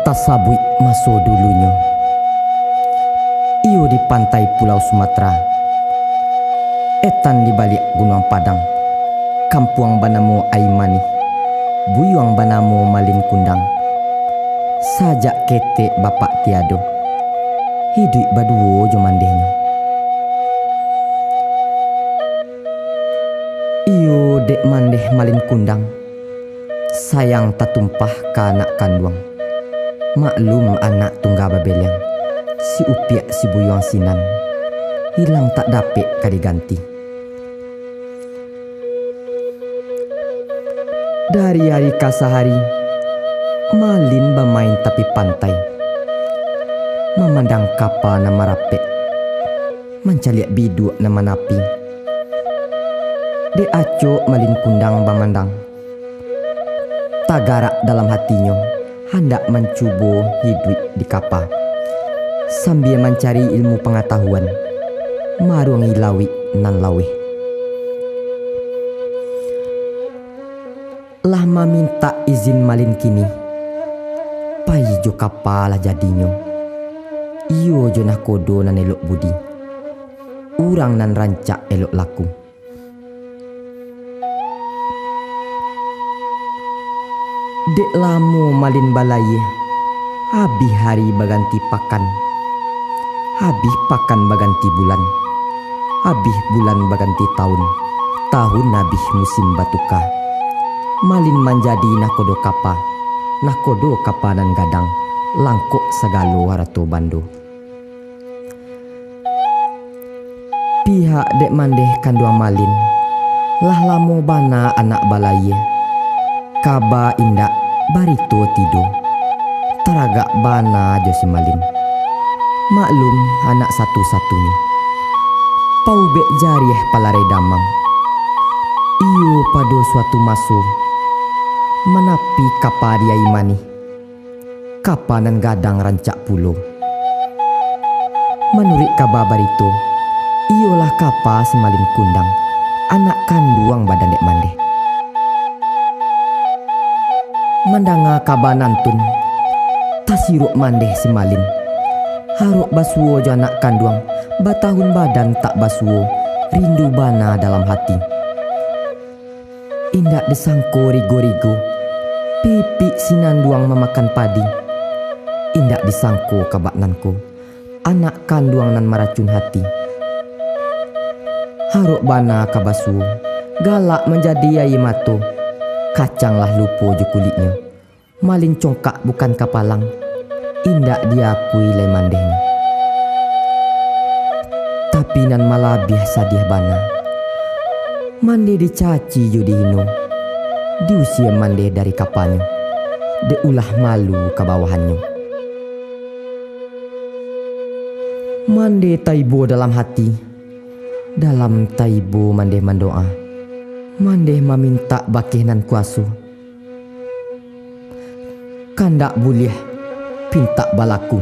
Tasabui maso dulunya. Iyo di pantai Pulau Sumatera. Etan di balik Gunung Padang. Kampuang banamo Aimani. Buyuang banamo Malin Kundang. Sajak kete bapak tiado. Hidup baduo jo mandehnya. Iyo dek mandeh Malin Kundang. Sayang tatumpah ka anak kanduang. Maklum anak tunggal babeliang. Si upiak si buyuang sinan. Hilang tak dapet kadiganti. Dari hari ke sehari, Malin bermain tepi pantai. Memandang kapal nama rapek. Mencaliak biduk nama napi. De acok Malin Kundang bermandang. Tagarak dalam hatinya, hendak mencuba hidup di kapal. Sambil mencari ilmu pengetahuan, marung ilawi nan lawih. Lah meminta izin Malin kini. Pai jo kapal lah jadinya. Iyo jo nak kodo nan elok budi. Urang nan rancak elok laku. Dek lamo Malin balai. Habis hari baganti pakan. Habis pakan baganti bulan. Habis bulan baganti tahun. Tahun habis musim batuka. Malin menjadi nakodo kapa. Nakodo kapa nan gadang. Langkok segalo harato bando. Pihak dek mandeh kanduang Malin. Lah lamo bana anak balai. Kaba indak barito tido. Teragak bana jo si Malin. Maklum anak satu-satunya. Paubek jariah palare damang. Iyo pada suatu maso. Menapi kapa dia imani. Kapa nan gadang rancak pulo. Menurut kabar barito, iyolah kapa si Malin Kundang. Anak kanduang badan dek mandeh. Mendanga kabar nantun. Tasiruk mandeh si Malin. Haruk basuo jo anak kanduang. Batahun badan tak basuo. Rindu bana dalam hati. Indak disangko rigo-rigo. Pipi sinanduang memakan padi. Indak disangko kabak nanko. Anak kanduang nan meracun hati. Haruk bana kabasuo. Galak menjadi yai mato. Kacanglah lupo jo kulitnya. Malin congkak bukan kapalang. Indak diakui le mandehnya. Tapi nan malabiah sadiah bana. Mande dicaci jo dihino. Diusia mande dari kapalnya. De ulah malu ke bawahannya. Mande taibo dalam hati. Dalam taibo mande mendoa. Mande meminta bakih nan kuasu. Kandak boleh pinta balaku.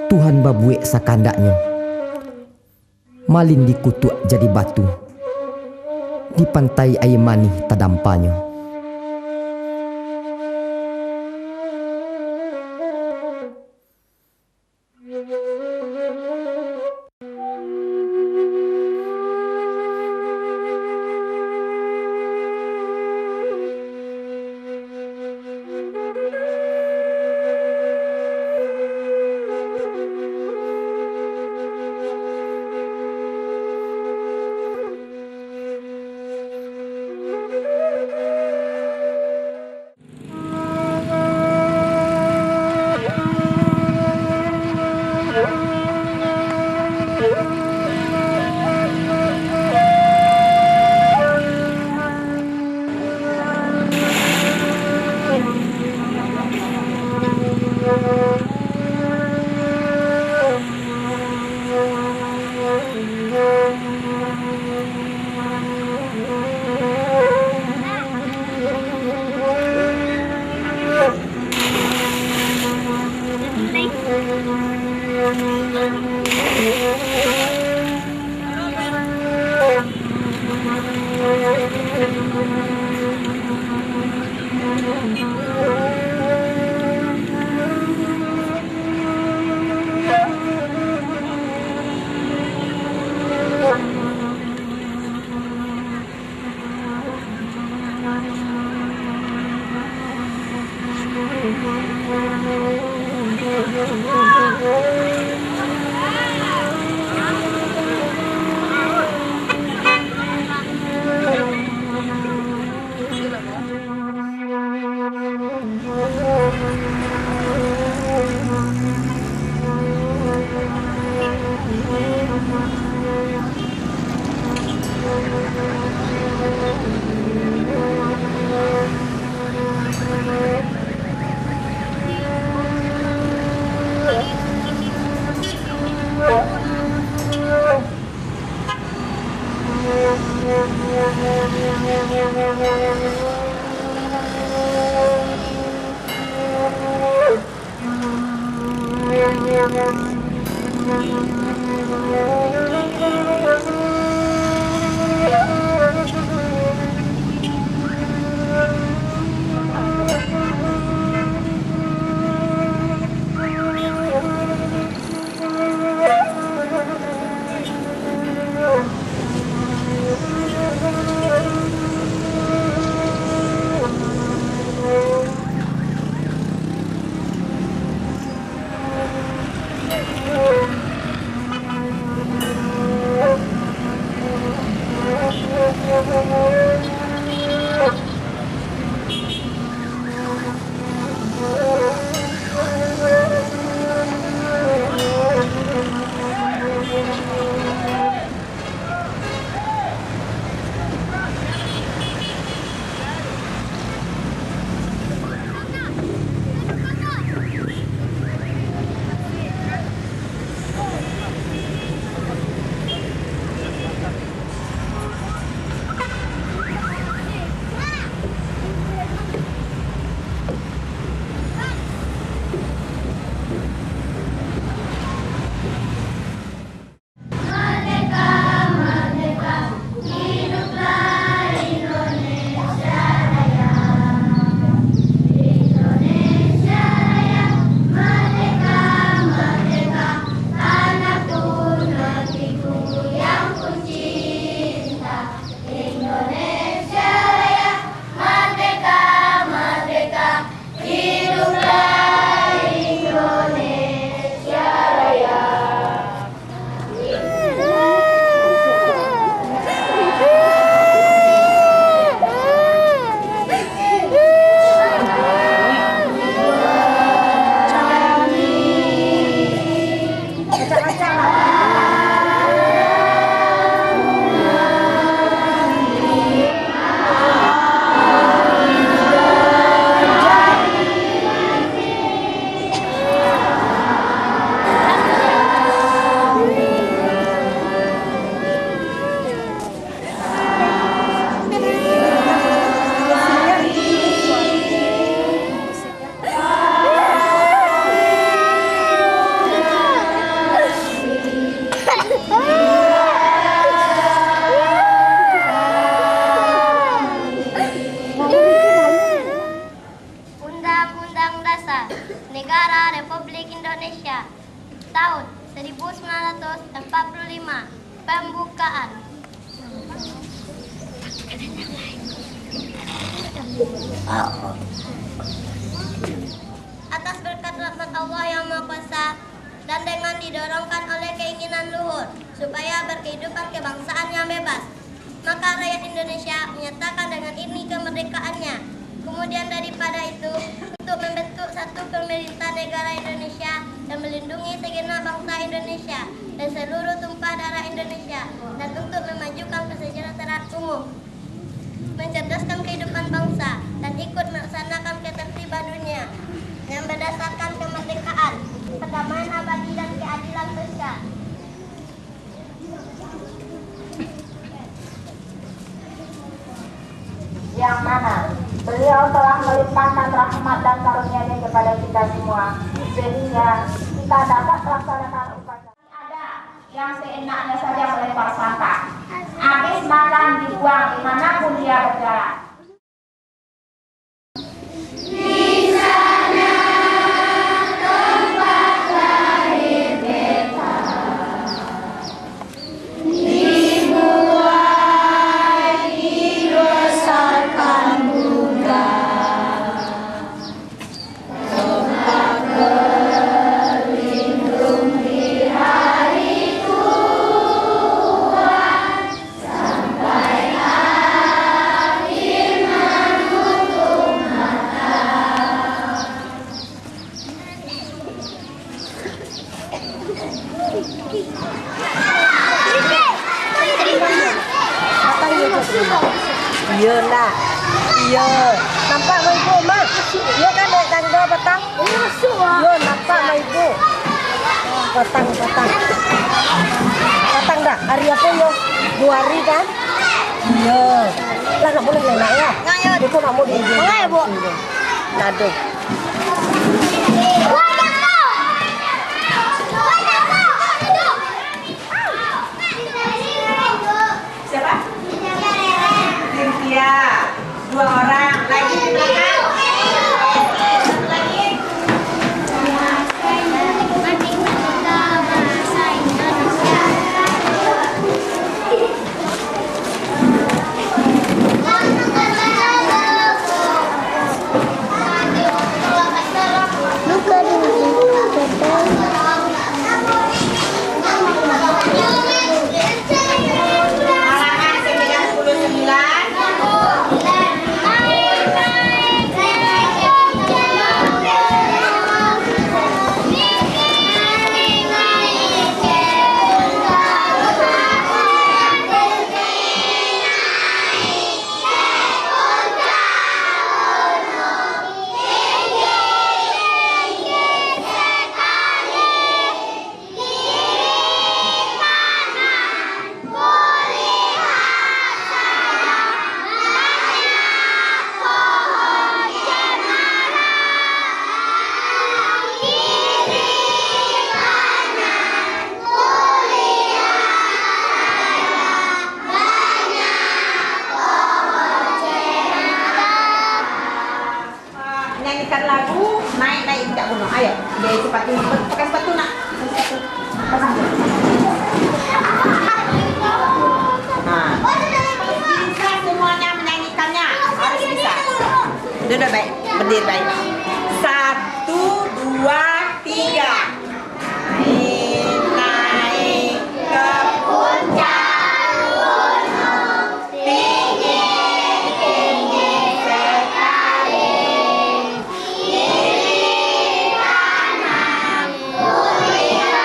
Tuhan babuek sakandaknya. Malin dikutuk jadi batu. Di pantai Aimani tadampanya. tahun 1945. Pembukaan. Atas berkat rahmat Allah yang Maha Kuasa dan dengan didorongkan oleh keinginan luhur supaya berkehidupan kebangsaan yang bebas, maka rakyat Indonesia menyatakan dengan ini kemerdekaannya. Kemudian daripada itu, untuk membentuk satu pemerintah negara Indonesia dan melindungi segenap bangsa Indonesia dan seluruh tumpah darah Indonesia, dan untuk memajukan kesejahteraan umum, mencerdaskan kehidupan bangsa, dan ikut melaksanakan ketertiban dunia yang berdasarkan kemerdekaan, perdamaian abadi dan keadilan sosial. Yang mana beliau telah melimpahkan rahmat dan karunia-Nya kepada kita semua, sehingga kita dapat melaksanakan upacara. Ada yang seenaknya saja melempar sampah, habis makan dibuang dimanapun dia berjalan. Iya nak, iya. Nampak mau ibu mak? Iya kan naik tangga petang? Iya nampak mau ibu. Petang. Petang dah. Hari apa yo? 2 hari kan? Iya. Lah nak boleh nak ya? Ngayo. Ibu nak mau di ibu. Ngayo bu. Nado. sepatu. Pakai sepatu nak. Pasang. Nah. Bisa semuanya menyanyikannya. Harus bisa. Udah baik. Berdiri baik. 1, 2, 3. Naik ke puncak gunung tinggi sekali. Kiri kanan melihat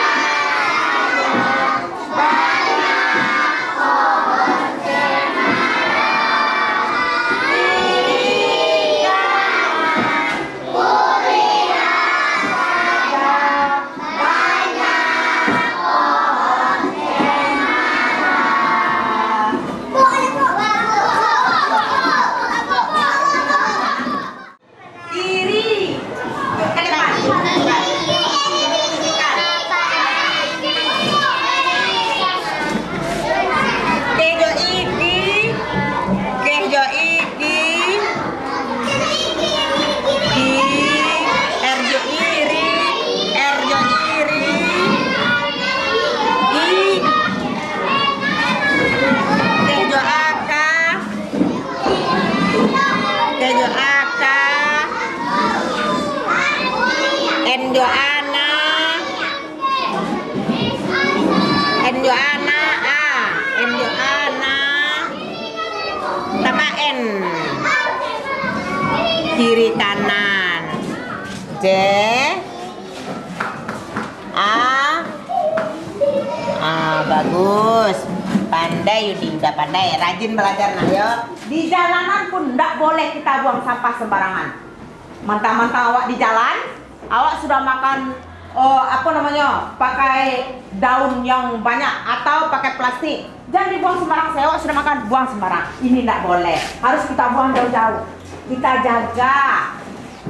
banyak pohon cemara. Kiri kanan melihat banyak pohon cemara. Kiri ke depan. Kejo iki, kejo iki, erjo iri, erjo iri, kejo aka, kejo aka, enjo ana, enjo ana a, enjo ana, tambah n, kiri kanan, j, bagus, pandai Yudi, udah pandai, rajin belajar nak yo. Di jalanan pun tidak boleh kita buang sampah sembarangan. Mantap-mantap awak di jalan, awak sudah makan apa namanya, pakai daun yang banyak atau pakai plastik, jangan dibuang sembarang. Saya awak sudah makan, buang sembarang. Ini tidak boleh, harus kita buang jauh-jauh. Kita jaga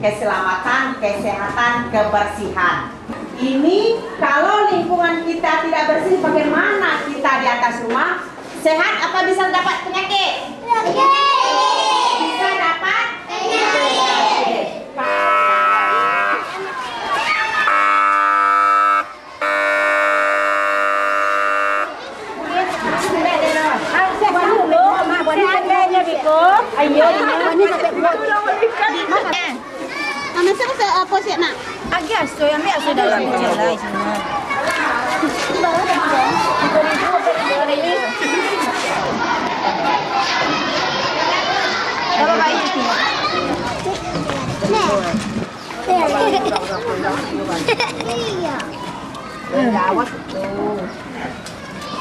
keselamatan, kesehatan, kebersihan. Ini kalau lingkungan kita tidak bersih, bagaimana kita di atas rumah sehat apa bisa dapat penyakit? Bisa dapat penyakit. Mama saya apa sih nak? Agak so yang biasa dalam jalan sana. Berapa baik itu?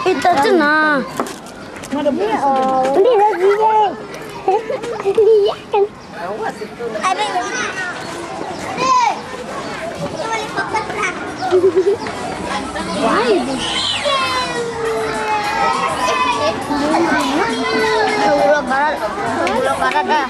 Itu cina. Ini lagi deh. Iya kan? Ada yang Gula barat dah.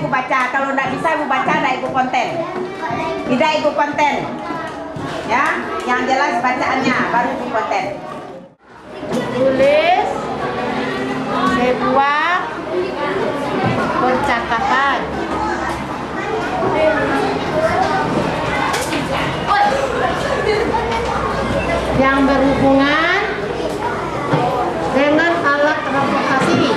ibu baca. Kalau tidak bisa ibu baca, tidak ibu konten. Tidak ibu konten. Ya, yang jelas bacaannya baru ibu konten. Tulis sebuah percakapan yang berhubungan dengan alat transportasi.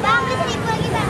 Bang, ke situ lagi, Bang.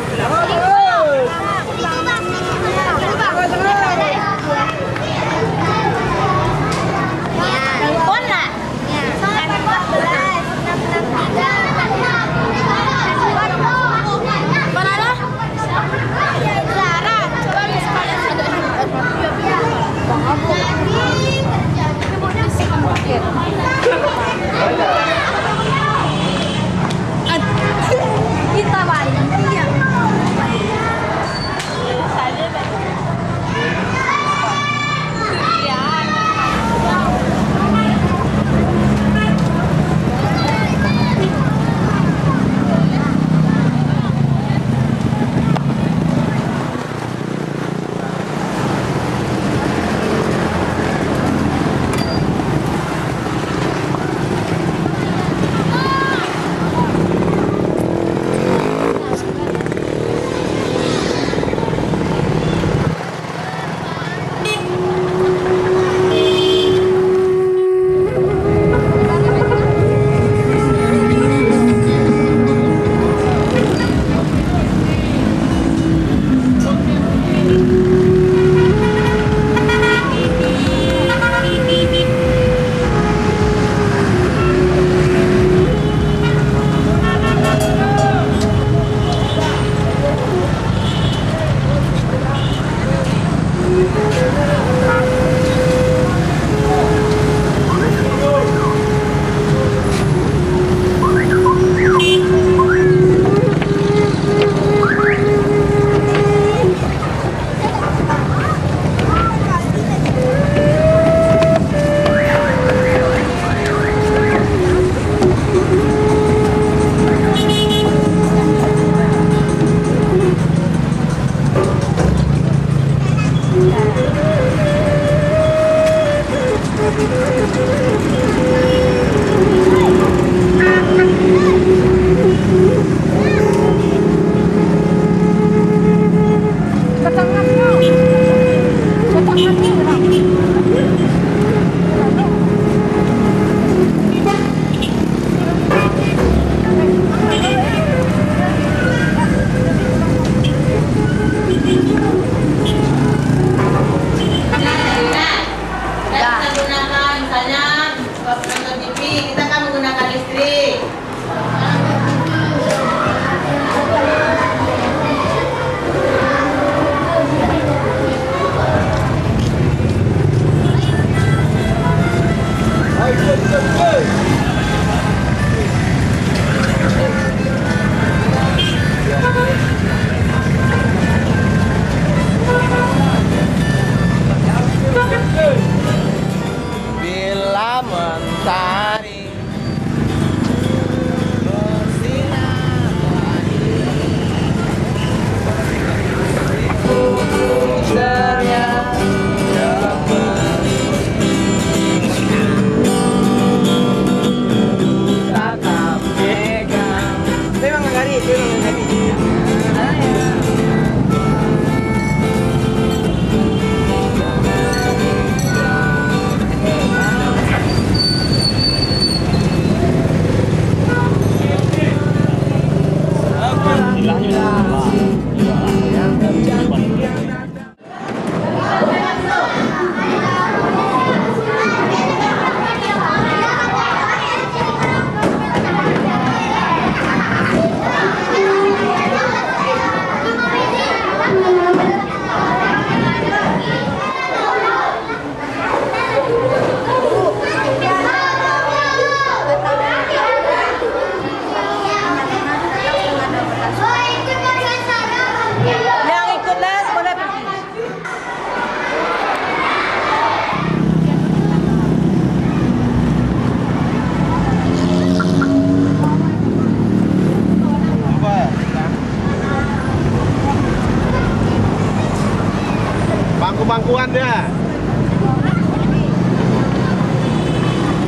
pemangkuan dia.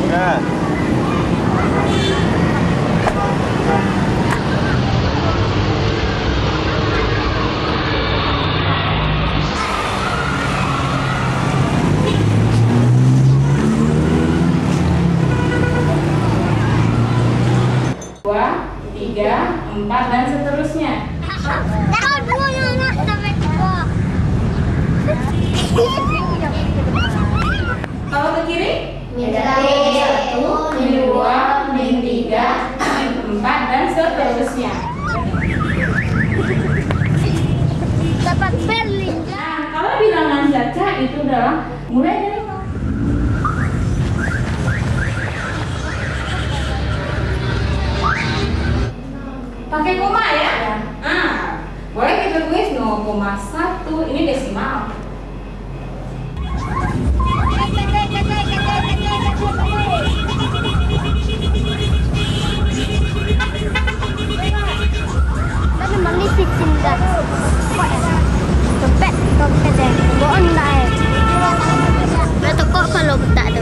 Ya. Dua, tiga, empat, dan seterusnya. Kalau ke kiri? Min 1, min 2, min 3, min 4, dan seterusnya. Dapat Berlin. Nah, kalau bilangan Caca itu adalah mulai dari nol. Pakai koma ya? Nah, boleh kita tulis 0,1, ini desimal. Tadi magnific cinta. Dompet deh. Bohong lah eh. Berarti kok kalau tak ada.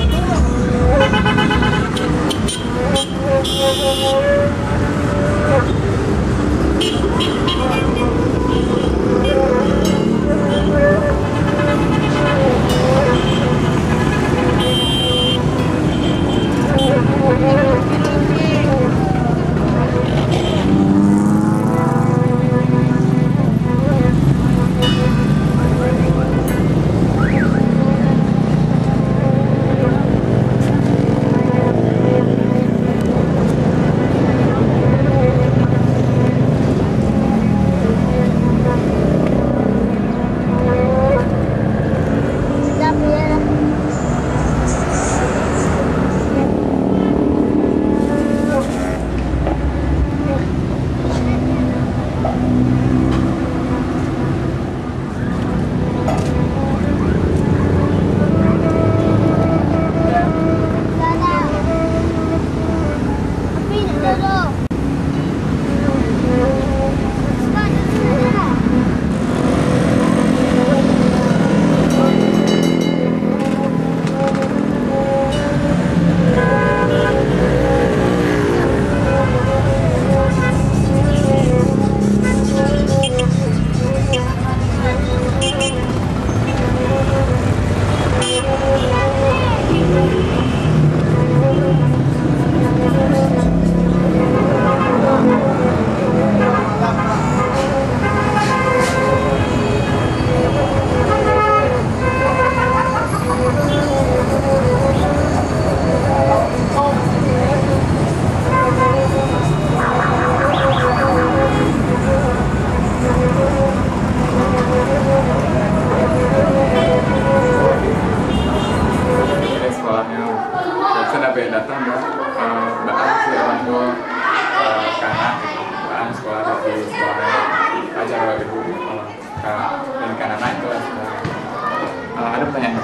Ada pertanyaan.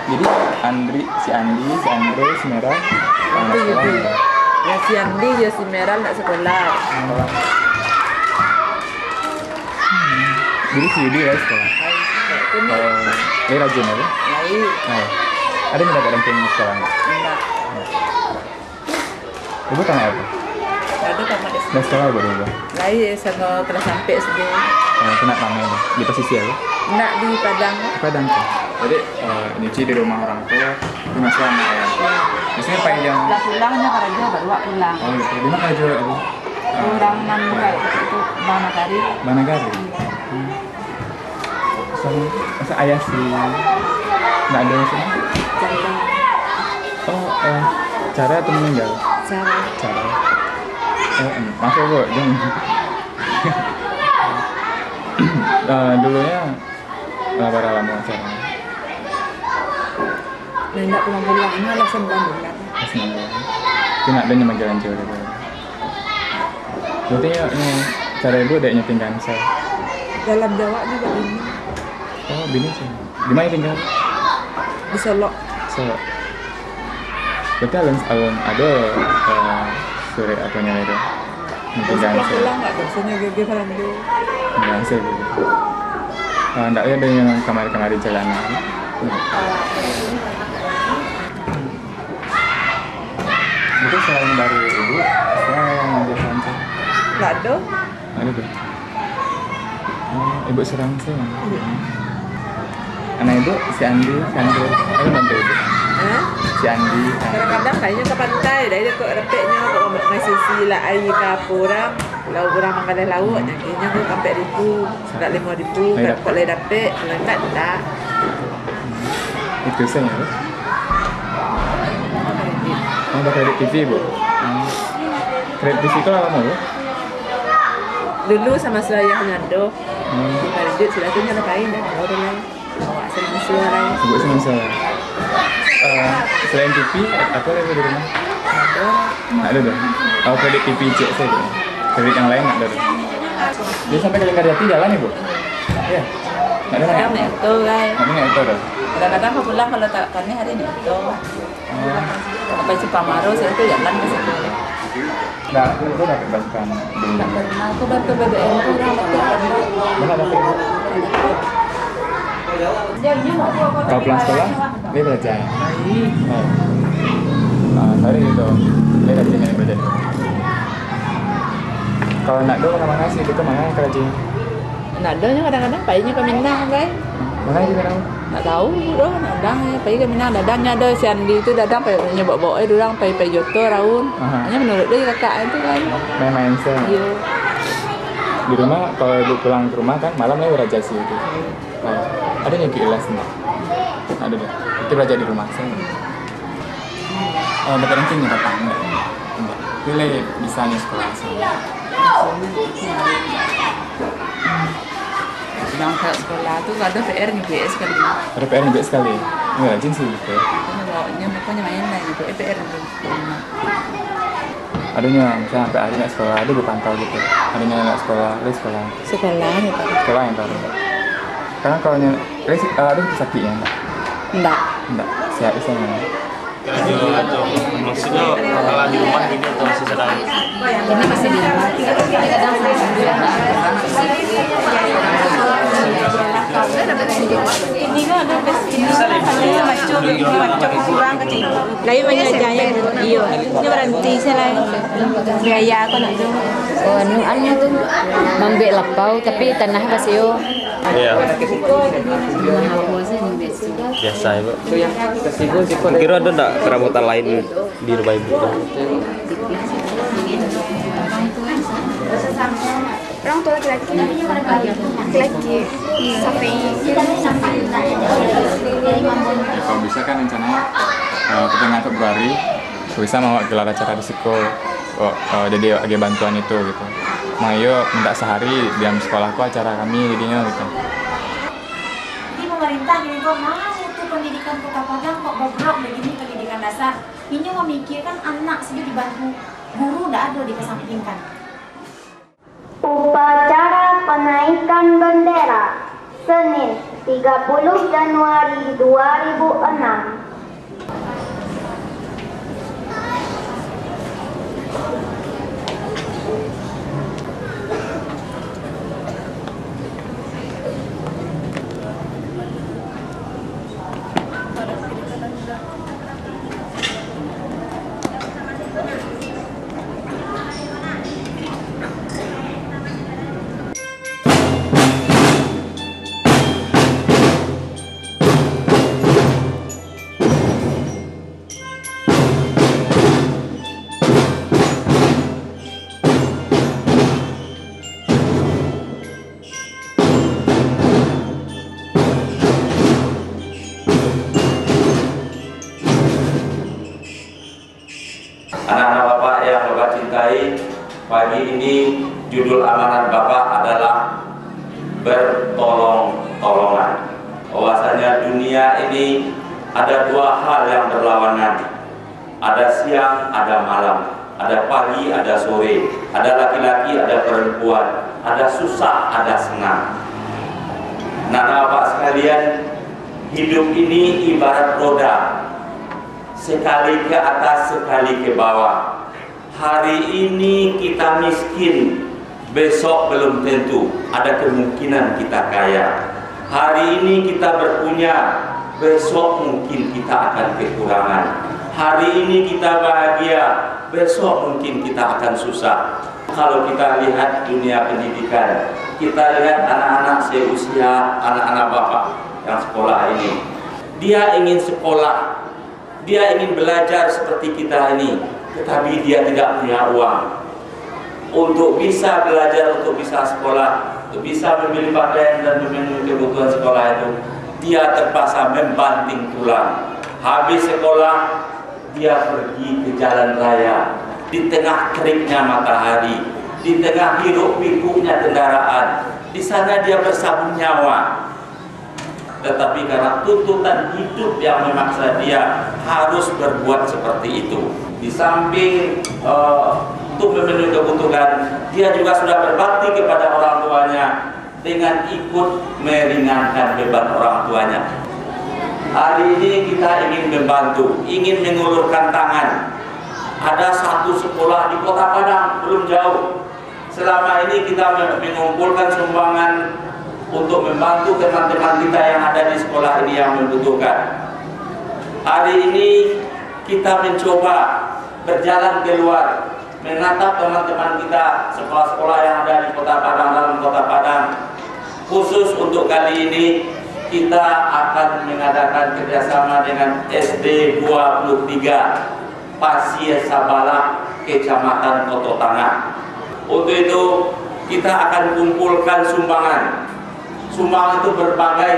Jadi si Andi, si Andre, si Merah, Ya si Andi, ya si Merah nak sekolah. Jadi si Yudi ya sekolah. Ini rajin ya? Lain. Nah, ada yang dapat ranking sekolah nggak? Enggak. Ibu tanya apa? Ada tamat SD. Nggak sekolah ibu dulu. Lain sama telah sampai SD. Kena lama ini di posisi apa? Enggak di Padang. Padang tuh. Jadi nyuci di rumah orang tua, di masih anak ya. Biasanya Pak yang Lah pulangnya kerja baru pulang. oh gitu. Di mana aja ibu? Orang Nangka itu Banakari. Banagari. Masa ayah si nggak ada sih? Cara. Oh, cara atau meninggal? Cara. Masuk bu, jangan. Dulunya berapa lama acaranya? Nah, enggak pulang-pulang, ini alasan pulang-pulang. Pas 6 bulan. Tidak ada yang jalan jauh gitu. Berarti ini cara ibu ada nyeting kansel. Dalam Jawa juga ini. Oh, bini sih. Di mana tinggal? Di Solo. Solo. Berarti alun ada sore apanya itu? Nyeting kansel. Pulang nggak biasanya gede Fernando. Kansel gitu. Enggak ada yang kamar-kamar di jalanan. Itu selain dari ibu, saya yang ngajak lancar. Nggak ada. Ada tuh. Ibu serang sih. Anak ibu si Andi, Ayo bantu ibu. Si Andi. Kadang-kadang kayaknya ke pantai, dari dia kok repeknya, kok masih sila air ke orang, lauk orang makan lauk, nyakitnya kok sampai 1.000, tak 5.000, kok boleh dapet, kalau enggak tak. Itu saya ya. Ada kredit TV bu. Kredit TV itu lama bu? Dulu sama saya ngado, kredit sudah tuh ngapain dah, orang lain, bawa sama suara. Ibu sama saya. Selain TV, apa lagi di rumah? Ada dong. Kalau kredit TV cek saya dong. Kredit yang lain nggak ada dong. Dia sampai ke Lingkaryati jalan ya bu? Iya. Nggak ada nggak? Kadang itu guys. Nggak itu dong. Kadang-kadang aku pulang kalau tak karena hari ini itu. Sampai Cipamaro saya tuh jalan ke situ. Nggak, itu dapat bantuan dulu. Aku bantu BBM kurang betul. Mana dapat? Kalau pulang sekolah, dia belajar. Sorry gitu, dia rajin yang belajar. Kalau nak do mana sih itu mana kerajin? Nadonya kadang-kadang payahnya ke Minang guys. Mana juga tahu? Tak tahu doh, dadang payah ke Minang, dadangnya ada si Andi itu dadang payahnya bawa dorang payah Joto Raun. Hanya menurut dia kakak itu kan. Main-main sih. Iya. Di rumah kalau ibu pulang ke rumah kan malam dia belajar sih itu. Ada yang kelas nih. Ada deh. Itu belajar di rumah saya. Dapat ranking nggak apa? Enggak. Pilih bisanya sekolah sih. Yang ke sekolah tuh ada PR nih BS kali. Ada PR nih sekali. Enggak rajin sih gitu. Bawanya pokoknya main lah gitu. PR nih. Adanya misalnya sampai hari nggak sekolah, ada gue pantau gitu. Adanya nggak sekolah, dia sekolah. Sekolah ya Pak? Sekolah yang tahu. Karena kalau ada sakit ya enggak? Enggak. Sehat istilahnya. Maksudnya kalau di rumah gitu atau masih sedang? Ini masih di rumah. Kadang ini kan ada ini macam kurang kecil. Lain menjajahnya iyo. Ini berhenti saya biaya aku nak tu. Oh, anu tuh mambek lapau tapi tanah pasio. Iya. Biasa ibu. Kira ada enggak kerabotan lain di rumah ibu? Orang tua laki-laki sampai Kalau bisa kan rencananya pertengahan Februari bisa mau gelar acara risiko jadi agak bantuan itu gitu. Mau yuk minta sehari diam sekolahku acara kami jadinya gitu. Di pemerintah gini kok mau tuh pendidikan Kota Padang kok bobrok begini pendidikan dasar. Ini memikirkan anak sendiri dibantu guru tidak ada dikesampingkan. Upacara penaikan bendera Senin 30 Januari 2006. Anak-anak Bapak yang Bapak cintai, pagi ini judul amanat Bapak adalah bertolong-tolongan. Bahwasanya dunia ini ada dua hal yang berlawanan. Ada siang, ada malam. Ada pagi, ada sore. Ada laki-laki, ada perempuan. Ada susah, ada senang. Anak-anak Bapak sekalian, hidup ini ibarat roda. Sekali ke atas, sekali ke bawah. Hari ini kita miskin, besok belum tentu. Ada kemungkinan kita kaya. Hari ini kita berpunya, besok mungkin kita akan kekurangan. Hari ini kita bahagia, besok mungkin kita akan susah. Kalau kita lihat dunia pendidikan, kita lihat anak-anak seusia anak-anak bapak yang sekolah ini. Dia ingin sekolah, dia ingin belajar seperti kita ini, tetapi dia tidak punya uang untuk bisa belajar, untuk bisa sekolah, untuk bisa membeli pakaian dan memenuhi kebutuhan sekolah itu. Dia terpaksa membanting tulang. Habis sekolah, dia pergi ke jalan raya di tengah teriknya matahari, di tengah hiruk pikuknya kendaraan. Di sana dia bersabun nyawa. Tetapi karena tuntutan hidup yang memaksa dia harus berbuat seperti itu. Di samping untuk memenuhi kebutuhan, dia juga sudah berbakti kepada orang tuanya dengan ikut meringankan beban orang tuanya. Hari ini kita ingin membantu, ingin mengulurkan tangan. Ada satu sekolah di Kota Padang, belum jauh. Selama ini kita mengumpulkan sumbangan untuk membantu teman-teman kita yang ada di sekolah ini yang membutuhkan. Hari ini kita mencoba berjalan keluar, menatap teman-teman kita sekolah-sekolah yang ada di Kota Padang, dalam Kota Padang. Khusus untuk kali ini kita akan mengadakan kerjasama dengan SD 23 Pasir Sabala, Kecamatan Koto Tangah. Untuk itu kita akan kumpulkan sumbangan. Sumbangan itu berbagai.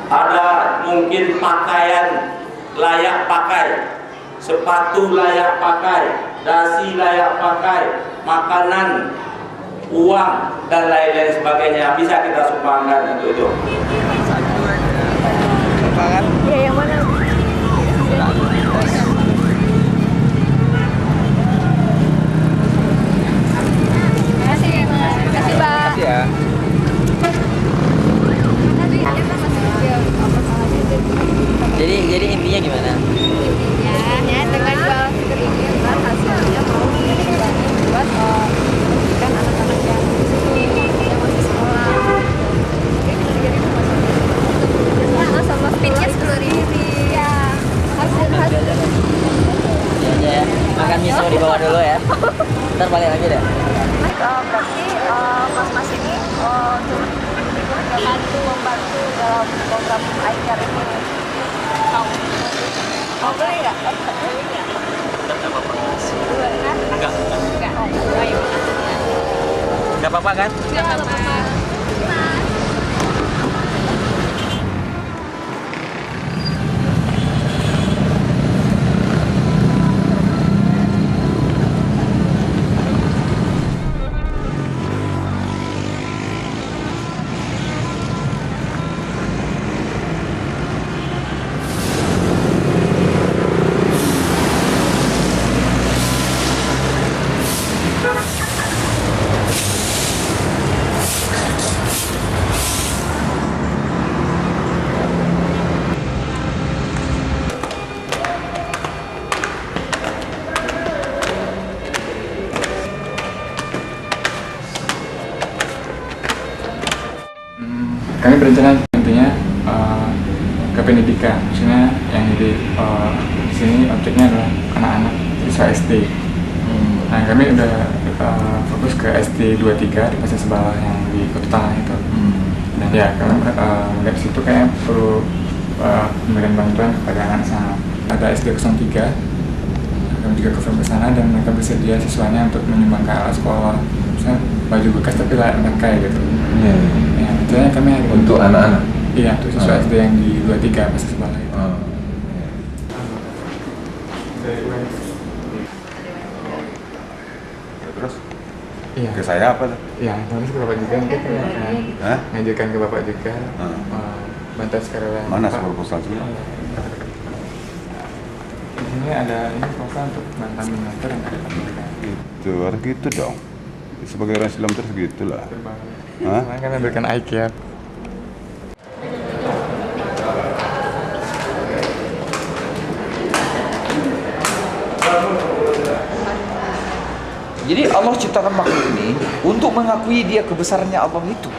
Ada mungkin pakaian layak pakai, sepatu layak pakai, dasi layak pakai, makanan, uang dan lain-lain sebagainya bisa kita sumbangkan untuk itu. Sumbangan? Iya, yang mana? Terima kasih, Bang. Makasih ya. Jadi intinya gimana? Ya dengan jual stiker ini hasilnya mau buat kan anak-anak yang masih sekolah. Nah, sama pinnya 10.000. Ya, hasil. Ya. Makan miso di bawah dulu ya. Ntar balik lagi deh. Berarti mas-mas ini turut membantu dalam program iCare ini. Mau beli nggak? Nggak apa-apa kan? Nggak apa-apa. Kami berencana tentunya ke pendidikan, maksudnya yang di sini objeknya adalah anak-anak siswa SD. Nah, kami udah fokus ke SD 23 di Pasir Sabala yang di Kota Tangah itu. Dan ya, kami melihat situ kayak perlu memberikan bantuan kepada anak sana. Ada SD 03, kami juga confirm ke sana dan mereka bersedia siswanya untuk menyumbangkan alat sekolah, misalnya baju bekas tapi layak pakai gitu. Ya, misalnya kami ada untuk anak-anak. Iya, untuk siswa SD yang di 23 Pasir Sabala itu. Terus? Iya. Ke saya apa tuh? Iya, terus ke Bapak juga mungkin kan ngajukan ke Bapak juga bantuan sekarang. Mana proposalnya? Di sini ada ini proposal untuk bantuan miniatur yang ada Itu harus gitu dong. Sebagai orang Islam terus gitulah. Karena kami memberikan iCare. Jadi Allah ciptakan makhluk ini untuk mengakui dia kebesarannya Allah itu.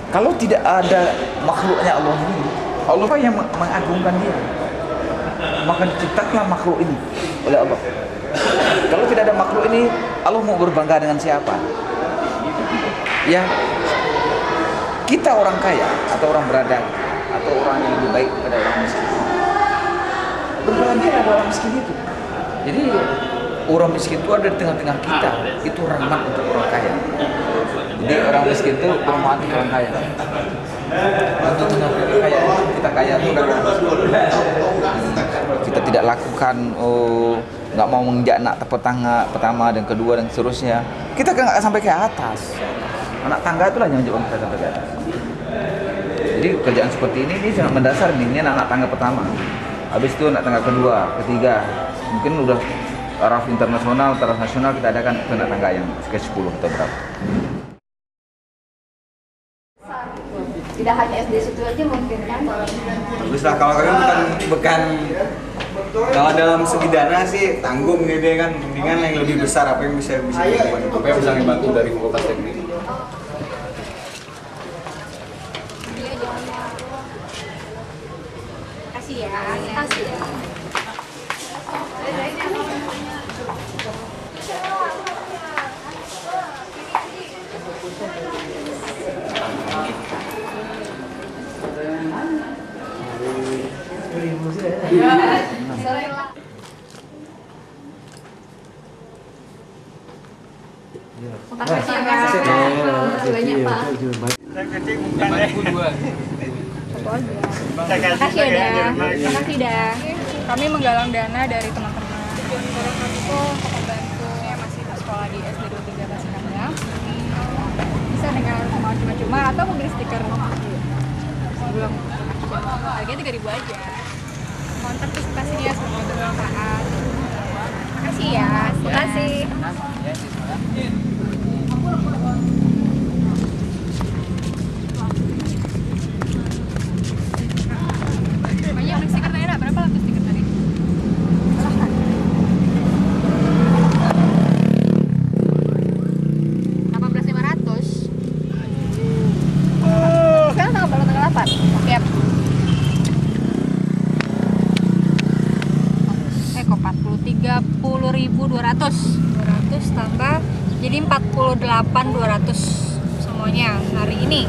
Kalau tidak ada makhluknya Allah ini, Allah yang mengagungkan dia. Maka diciptakanlah makhluk ini oleh Allah. Kalau tidak ada makhluk ini, Allah mau berbangga dengan siapa? Ya, kita orang kaya atau orang berada atau orang yang lebih baik daripada orang miskin. Berbahagia ada orang miskin itu. Jadi orang miskin itu ada di tengah-tengah kita. Itu rahmat untuk orang kaya. Jadi orang miskin itu bermanfaat untuk orang kaya. Untuk kaya, kita kaya itu kita tidak lakukan, nggak mau menginjak anak pertama dan kedua dan seterusnya. Kita kan nggak sampai ke atas. Anak tangga itulah yang menjadikan kita sampai ke atas. Jadi kerjaan seperti ini sangat mendasar nih. Ini anak tangga pertama. Habis itu anak tangga kedua, ketiga. Mungkin udah taraf internasional, taraf nasional kita adakan anak tangga yang ke-10 atau berapa. Tidak hanya SD situ aja mungkin kan? Baguslah kalau kami bukan kalau dalam segi dana sih tanggung gitu ya kan, mendingan yang lebih besar apa yang bisa dibantu dari fakultas teknik. Kasih ya, kasih ya. Makasih ya Pak. Makasih banyak Pak. Makasih ya dah. Makasih dah. Kami menggalang dana dari teman-teman orang aku pembantu yang masih bersekolah di SD 23 Tasikmalaya. Bisa dengan mau cuma-cuma atau mau beli stiker sebelum harganya 3.000 aja. Mohon partisipasinya, semoga bermanfaat. Makasih ya. Makasih. Banyak beli stiker tadi, berapa laku stiker tadi? Silahkan. 18.500. Sekarang tanggal 8. Oke. Kok 30.200 tambah jadi 48.200 semuanya hari ini.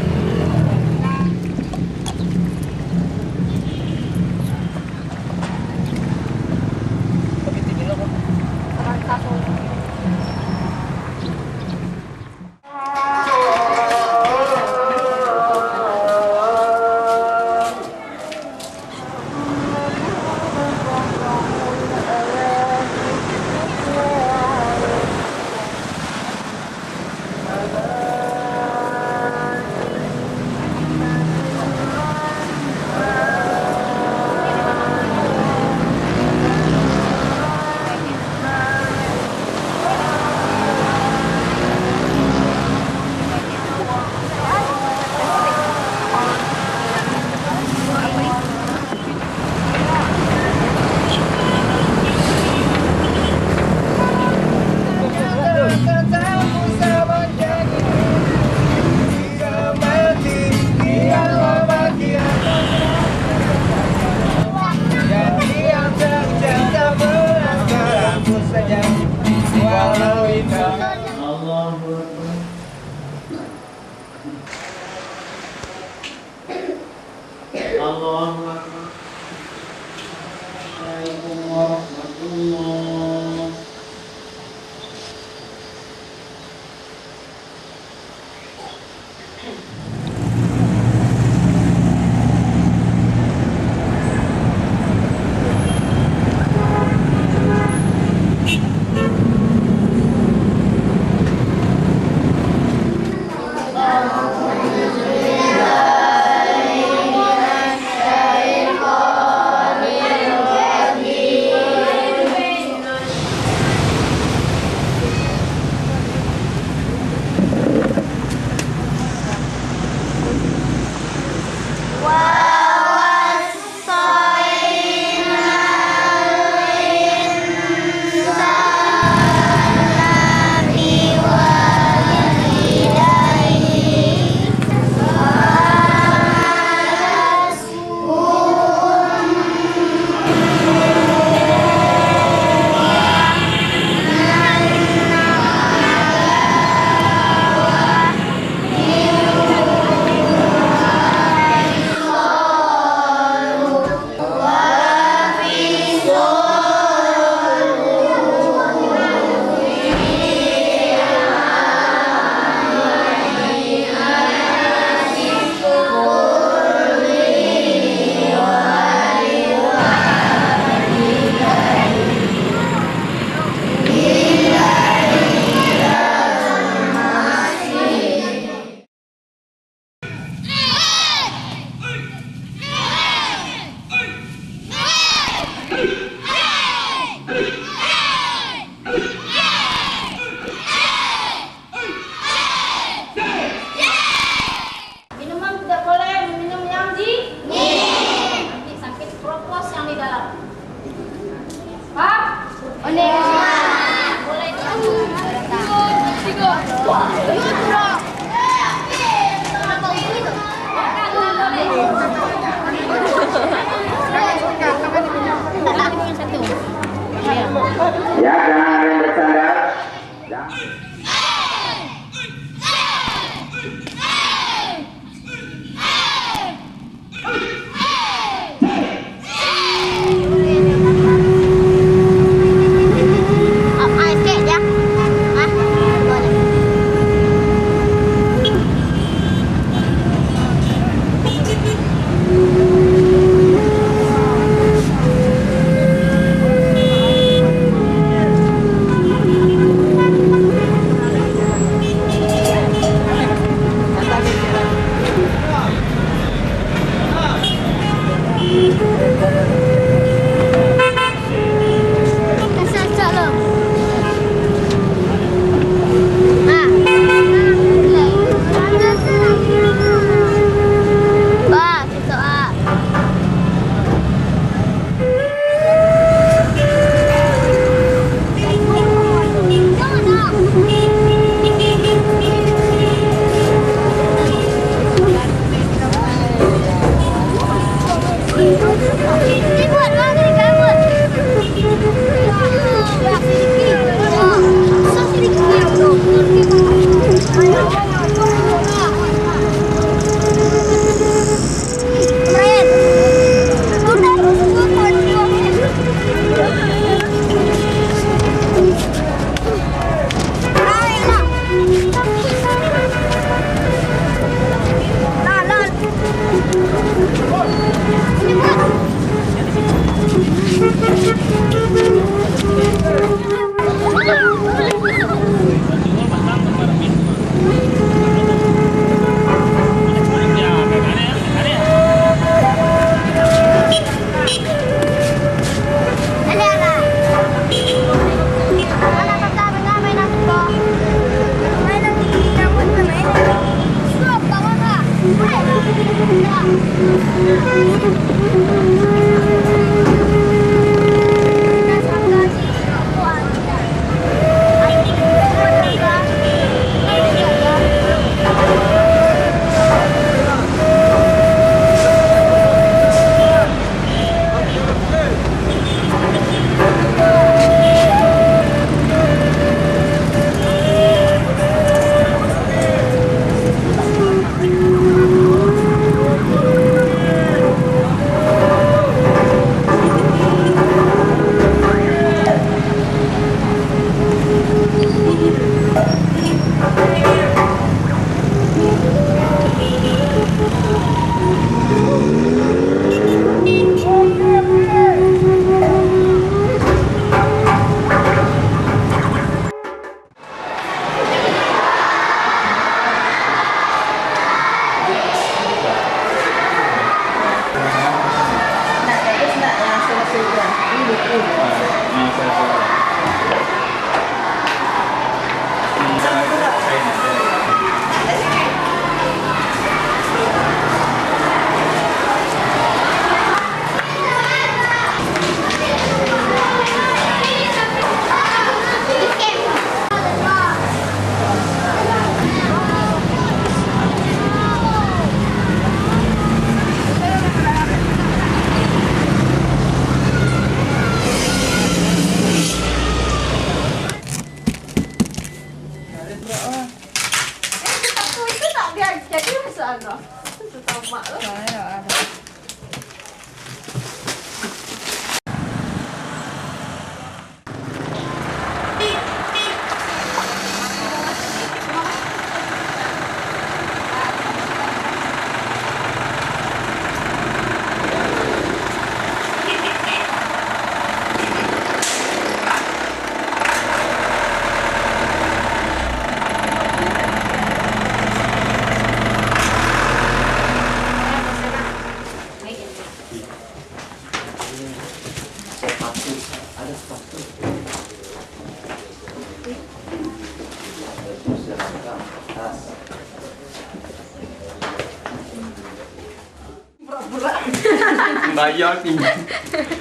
Bayar nih.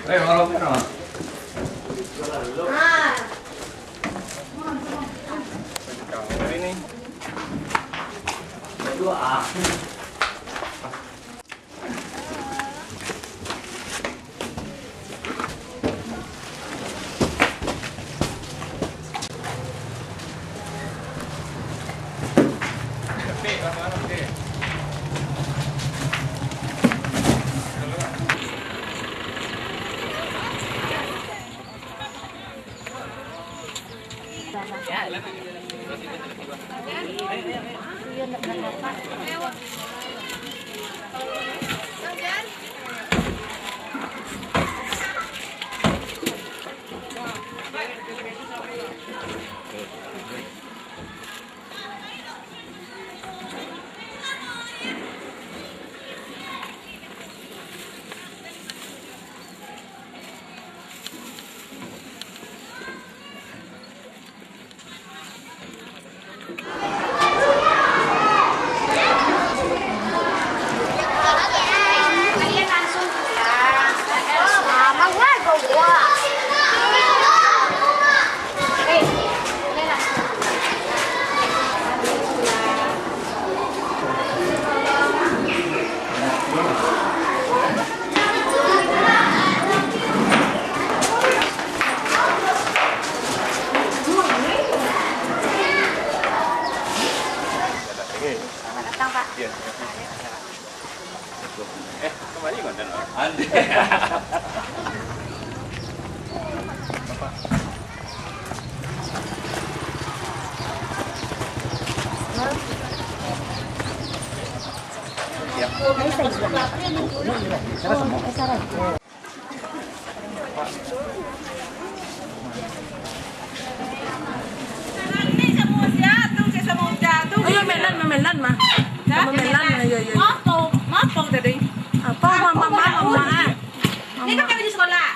Malam kan? Ini. Berdua. Kembali konten Ayo melan mah. Melan ayo. Mapong tadi. Apa mama. Ini kan kami di sekolah.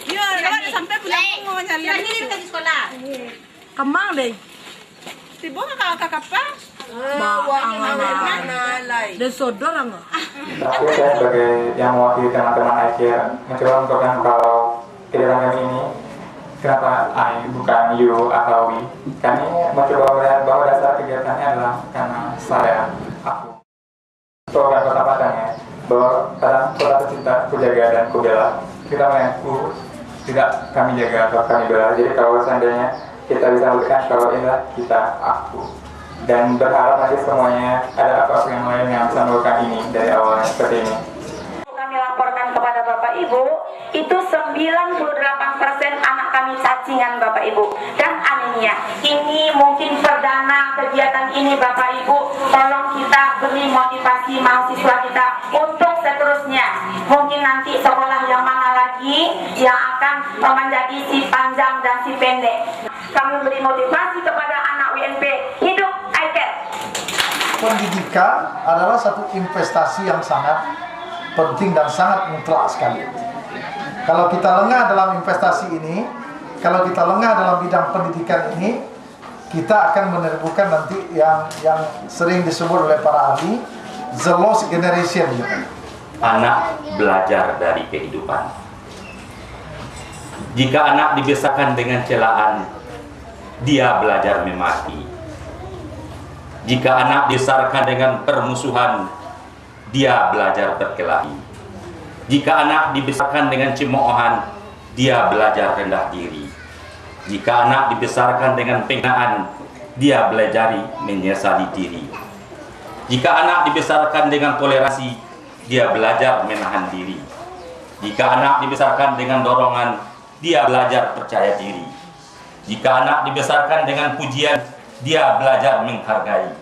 Yo, kalau sampai pulang mau nyari. Ini kan di sekolah. Kemang deh. Tiba kakak apa? Dan saudara nggak? Tapi saya sebagai yang mewakili teman-teman akhir mencoba untuk yang kalau kedatangan ini kenapa I bukan you atau we. Kami mencoba melihat bahwa dasar kegiatannya adalah karena aku. Slogan Kota Padang ya, bahwa kadang kota tercinta ku jaga dan ku bela. Kita mengaku tidak kami jaga atau kami bela. Jadi kalau seandainya kita bisa melihat kalau inilah kita aku. Dan berharap nanti semuanya ada apa yang lain yang bisa melakukan ini dari awalnya seperti ini. Kami laporkan kepada Bapak Ibu, itu 98% anak kami cacingan Bapak Ibu dan anemia. Ini mungkin perdana kegiatan ini Bapak Ibu, tolong kita beri motivasi mahasiswa kita untuk seterusnya. Mungkin nanti sekolah yang mana lagi yang akan menjadi si panjang dan si pendek. Kami beri motivasi kepada anak WNP, hidup ICAT. Pendidikan adalah satu investasi yang sangat penting dan sangat mutlak sekali. Kalau kita lengah dalam investasi ini, kalau kita lengah dalam bidang pendidikan ini, kita akan menemukan nanti yang sering disebut oleh para ahli the lost generation. Anak belajar dari kehidupan. Jika anak dibesarkan dengan celaan, dia belajar memaki. Jika anak dibesarkan dengan permusuhan, dia belajar berkelahi. Jika anak dibesarkan dengan cemoohan, dia belajar rendah diri. Jika anak dibesarkan dengan penghinaan, dia belajar menyesali diri. Jika anak dibesarkan dengan toleransi, dia belajar menahan diri. Jika anak dibesarkan dengan dorongan, dia belajar percaya diri. Jika anak dibesarkan dengan pujian, dia belajar menghargai.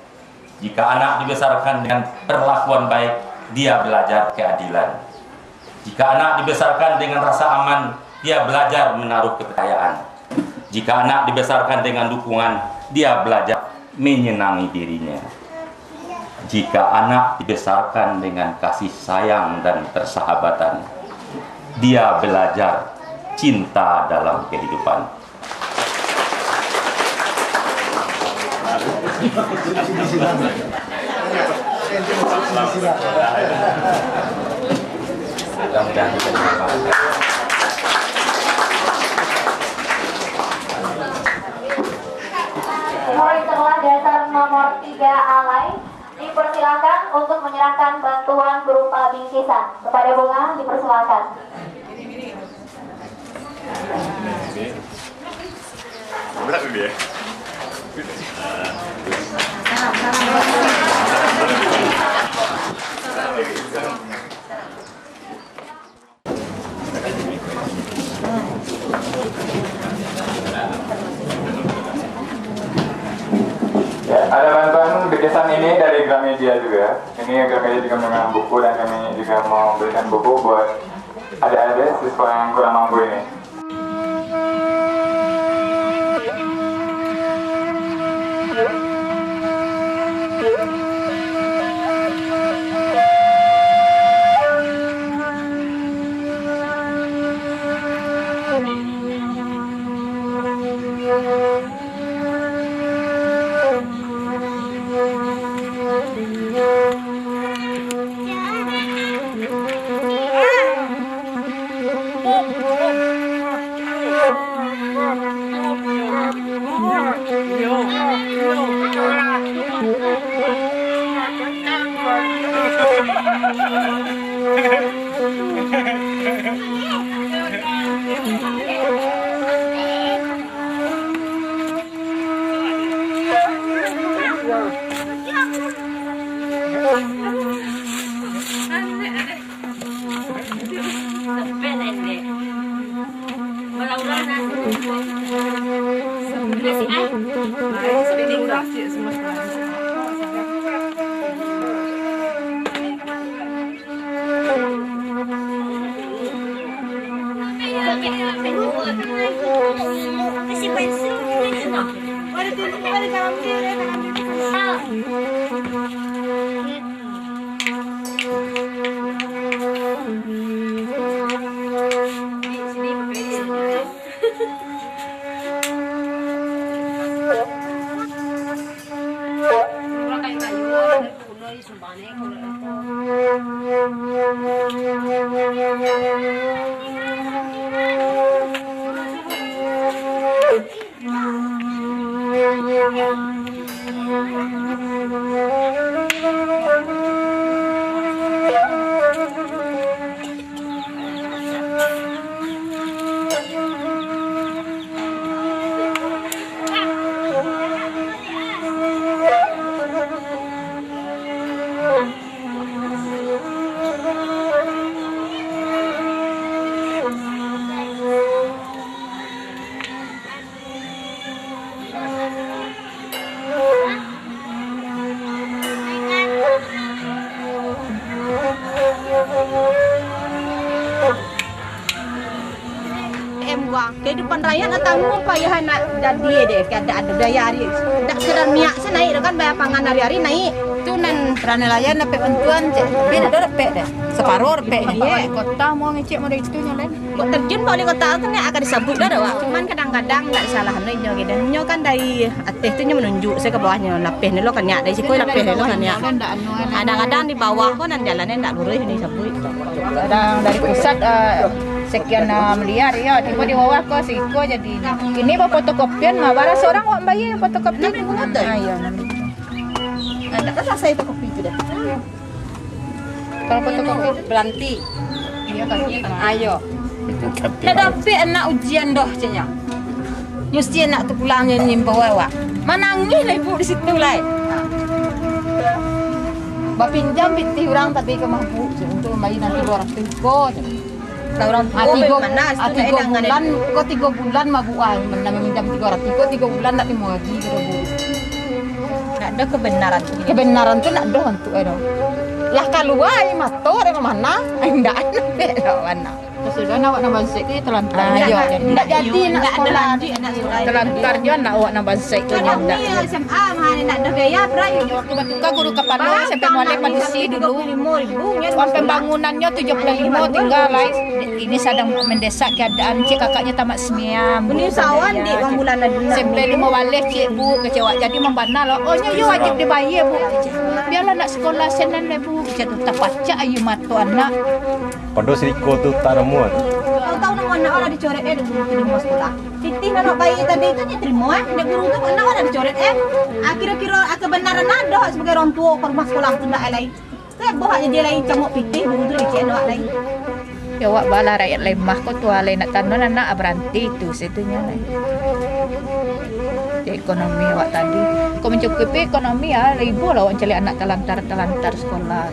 Jika anak dibesarkan dengan perlakuan baik, dia belajar keadilan. Jika anak dibesarkan dengan rasa aman, dia belajar menaruh kepercayaan. Jika anak dibesarkan dengan dukungan, dia belajar menyenangi dirinya. Jika anak dibesarkan dengan kasih sayang dan persahabatan, dia belajar cinta dalam kehidupan. Mudah-mudahan bisa dimanfaatkan. Sekolah dasar nomor 3 Alay dipersilakan untuk menyerahkan bantuan berupa bingkisan. Kepada Bunga dipersilakan. Berat dia. Ya, ada bantuan bingkisan ini dari Gramedia juga. Ini Gramedia juga mengenang buku dan kami juga mau berikan buku buat adik-adik siswa yang kurang mampu ini. Kehidupan rakyat atau apa ya nak jadi deh keadaan daya hari tak keran minyak naik kan bayar pangan hari-hari naik tu nan terang nelayan dapat bantuan je beda dah dapat deh separuh dapat dia kota mau ngecek mau itu nyalain kok terjun balik kota tu ni akan disambut dah dah cuman kadang-kadang tak salah nyo gitu nyo kan dari atas tu nyo menunjuk saya ke bawahnya lapis ni lo kan nyak dari situ lapis ni lo kan nyak kadang-kadang di bawah kan nan jalannya tak lurus ni sabut kadang dari pusat sekian miliar ya tiba di bawah kok siko jadi ini bawa fotokopian mah bara seorang wak bayar fotokopian ayo ada kan saya fotokopi itu deh kalau fotokopi berhenti iya kan ayo tapi anak ujian doh cenya mesti anak tu pulangnya nimba wawa menangis lah ibu di situ lah bapinjam piti orang tapi kemampu untuk bayar nanti 200 kok orang tua mana? 3 bulan, kok 3 bulan mabuan, meminjam 300, kok 3 bulan nak lima lagi berapa? Nak ada kebenaran tu. Kebenaran tu nak ada untuk ada. Lah kalau ay motor mana? Enggak ada mana. Sudah nak nak bansek ni terlantar. Enggak jadi nak sekolah. Terlantar dia nak awak nak bansek tu enggak. SMA mana nak ada biaya berai. Waktu batuka guru kepala sampai mulai padusi dulu 5.000. Uang pembangunannya 75 tinggal lain. Ini sedang mendesak keadaan cik kakaknya tamat semia. Ini sawan di uang bulan ada. Sampai 5 balik cik bu kecewa jadi membana loh. Oh nya wajib dibayar bu. Biarlah nak sekolah senan le bu. Jatuh tapaca ayu matu anak. Pada Sriko tu tanamuan. Tahu nama anak orang dicoret terima sekolah. Titih nak bayi tadi itu dia terima dia guru tu anak orang dicoret kira-kira kebenaran ada sebagai orang tua ke rumah sekolah tu tak lain. Saya bawa je lain camuk pitih guru tu dicek nak lain. Ya wak bala rakyat lemah ko tu lain nak tandan anak berhenti tu situnya lain. Ekonomi awak tadi. Kau mencukupi ekonomi ya, ribu lah awak cari anak telantar sekolah.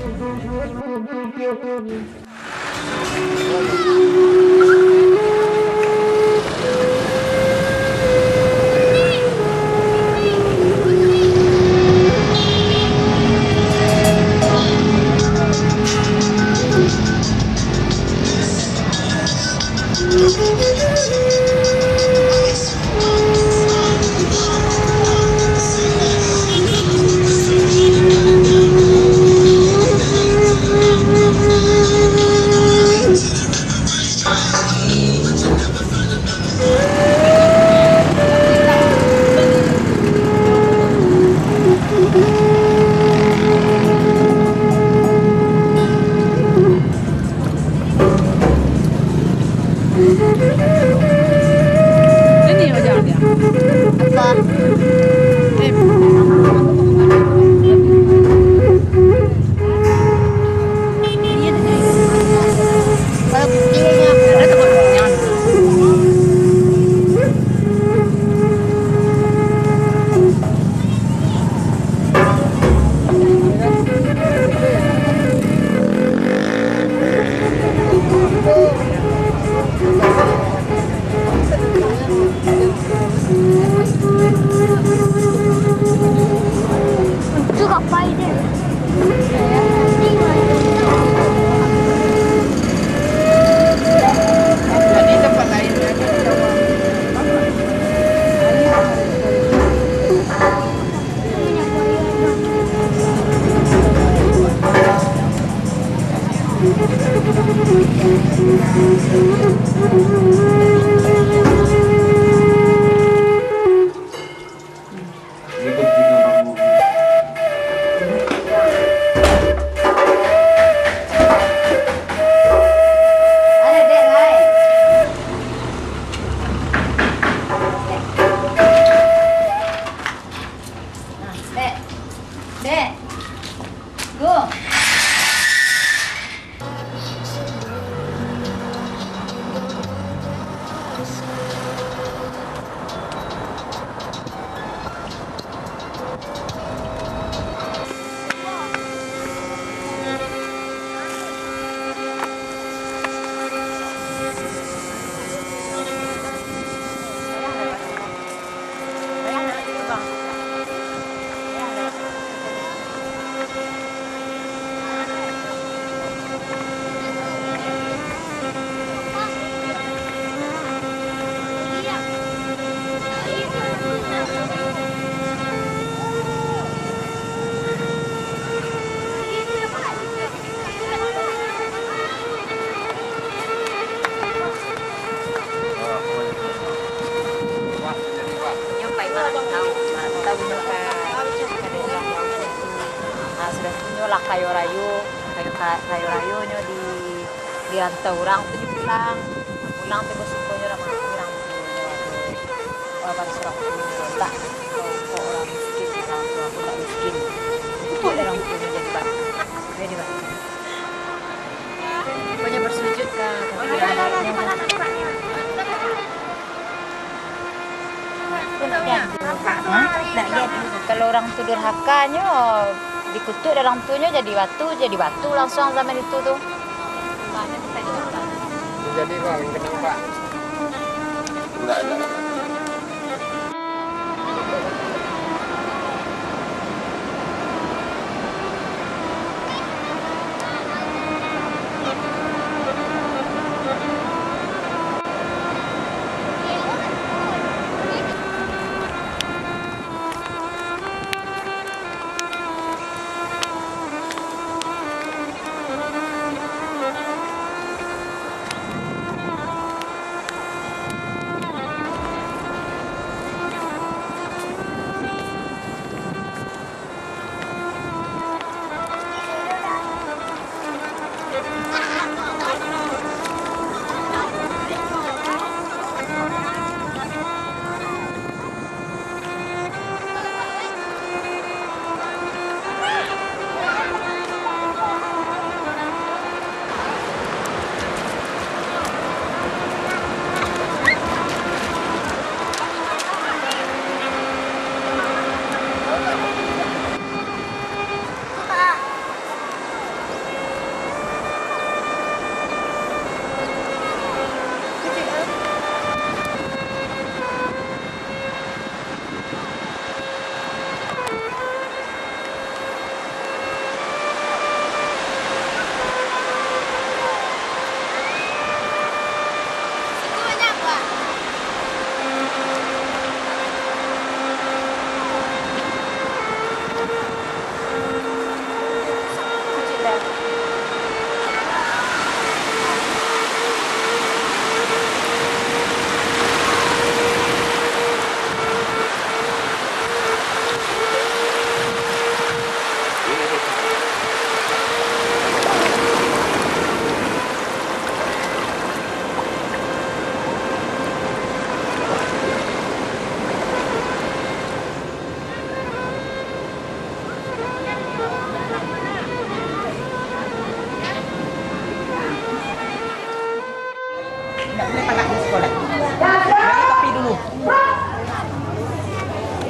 rayo-rayonya di rantau orang tuh pulang tuh bersyukurnya orang orang tuh orang serang tak orang miskin orang tua aku tak miskin itu orang tuanya jadi bang pokoknya bersujud kan kalau orang tuh durhakanya dikutuk orang tuanya jadi batu langsung zaman itu tuh. Jadi bang, kenapa? Enggak.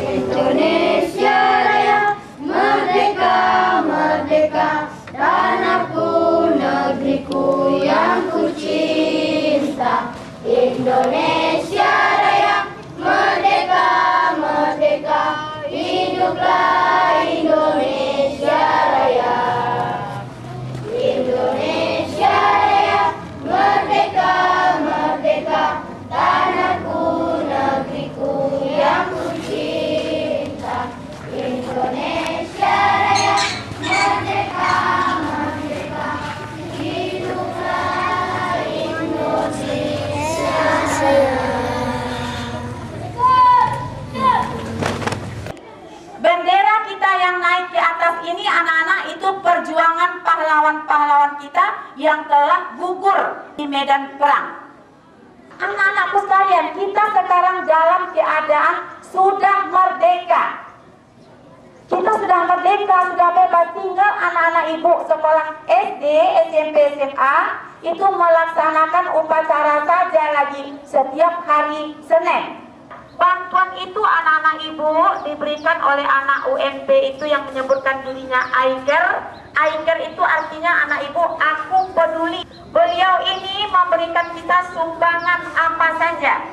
Indonesia Raya merdeka, merdeka, tanahku, negeriku yang ku cinta. Indonesia Raya merdeka, merdeka, hiduplah Indonesia Raya. Indonesia Raya merdeka, merdeka, tanahku, negeriku yang ku cinta. Indonesia Raya merdeka, merdeka, hiduplah Indonesia Raya. Bendera kita yang naik ke atas ini anak-anak itu perjuangan pahlawan-pahlawan kita yang telah gugur di medan perang. Anak-anakku sekalian, kita sekarang dalam keadaan sudah merdeka. Kita sudah merdeka, sudah bebas, tinggal anak-anak ibu sekolah SD, SMP, SMA itu melaksanakan upacara saja lagi setiap hari Senin. Bantuan itu anak-anak ibu diberikan oleh anak UMP itu yang menyebutkan dirinya Aiker. Aiker itu artinya anak ibu aku peduli. Beliau ini memberikan kita sumbangan apa saja.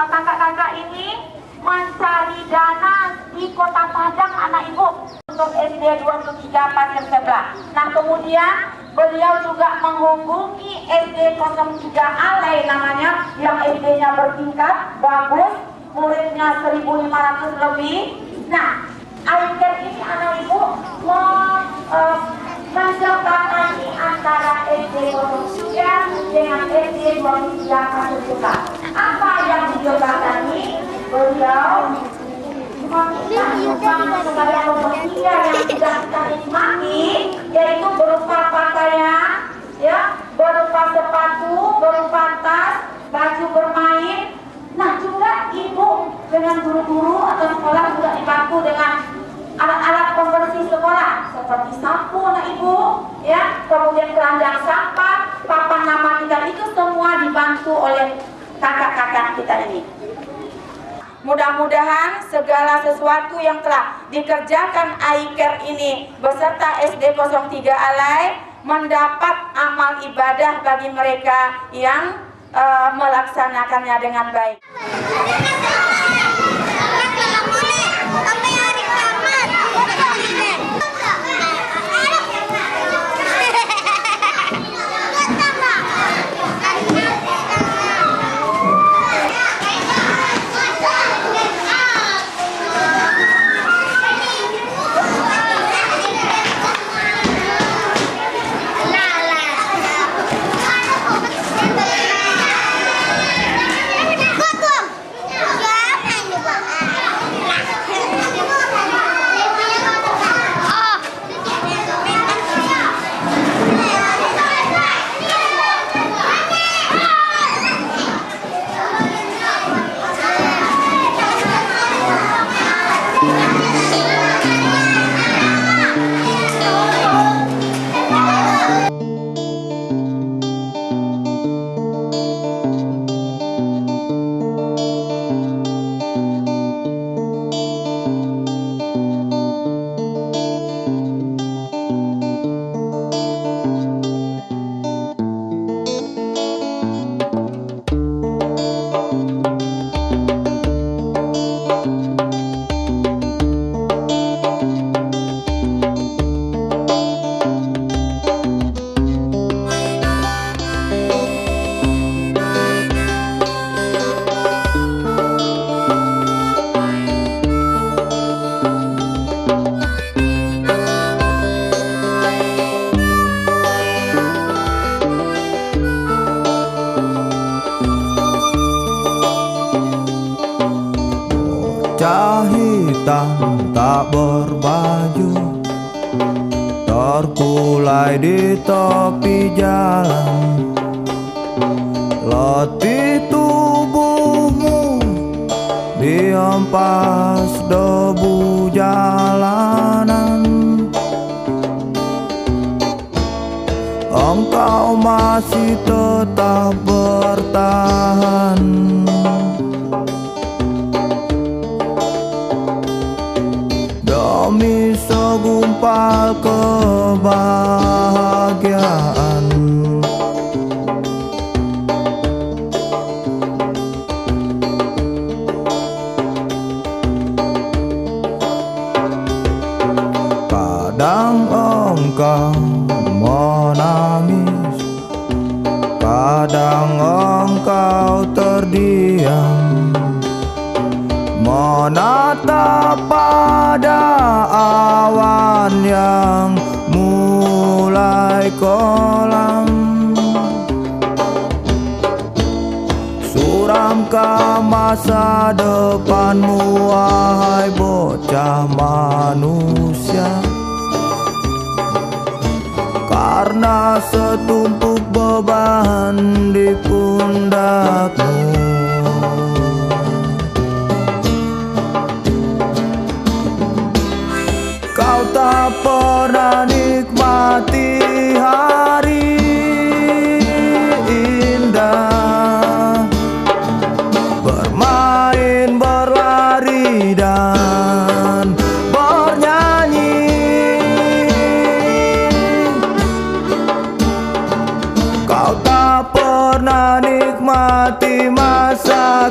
Kakak-kakak ini mencari dana di Kota Padang anak ibu untuk SD 23 Pasir Sebelah. Nah kemudian beliau juga menghubungi SD 03 Alay namanya, yang SD-nya bertingkat, bagus, muridnya 1.500 lebih. Nah, Aiker ini anak ibu menjembatani antara SD 03 dengan SD 23 Pasir Sebelah. Apa yang dijembatani? Beliau meminta supaya nomor 3 yang sudah kita nikmati, yaitu Mudah-mudahan segala sesuatu yang telah dikerjakan iCare ini beserta SD 03 Alai mendapat amal ibadah bagi mereka yang melaksanakannya dengan baik. Hitam tak berbaju terkulai di tepi jalan, letih tubuhmu dihempas debu jalanan. Engkau masih tetap bertahan, demi segumpal kebahagiaan. Kadang engkau menangis, kadang engkau terdiam, menatap pada awan yang mulai kelam. Suramkah masa depanmu, wahai bocah manusia, karena setumpuk beban di pundakmu. Kau tak pernah nikmati hari indah, bermain, berlari, dan bernyanyi. Kau tak pernah nikmati masa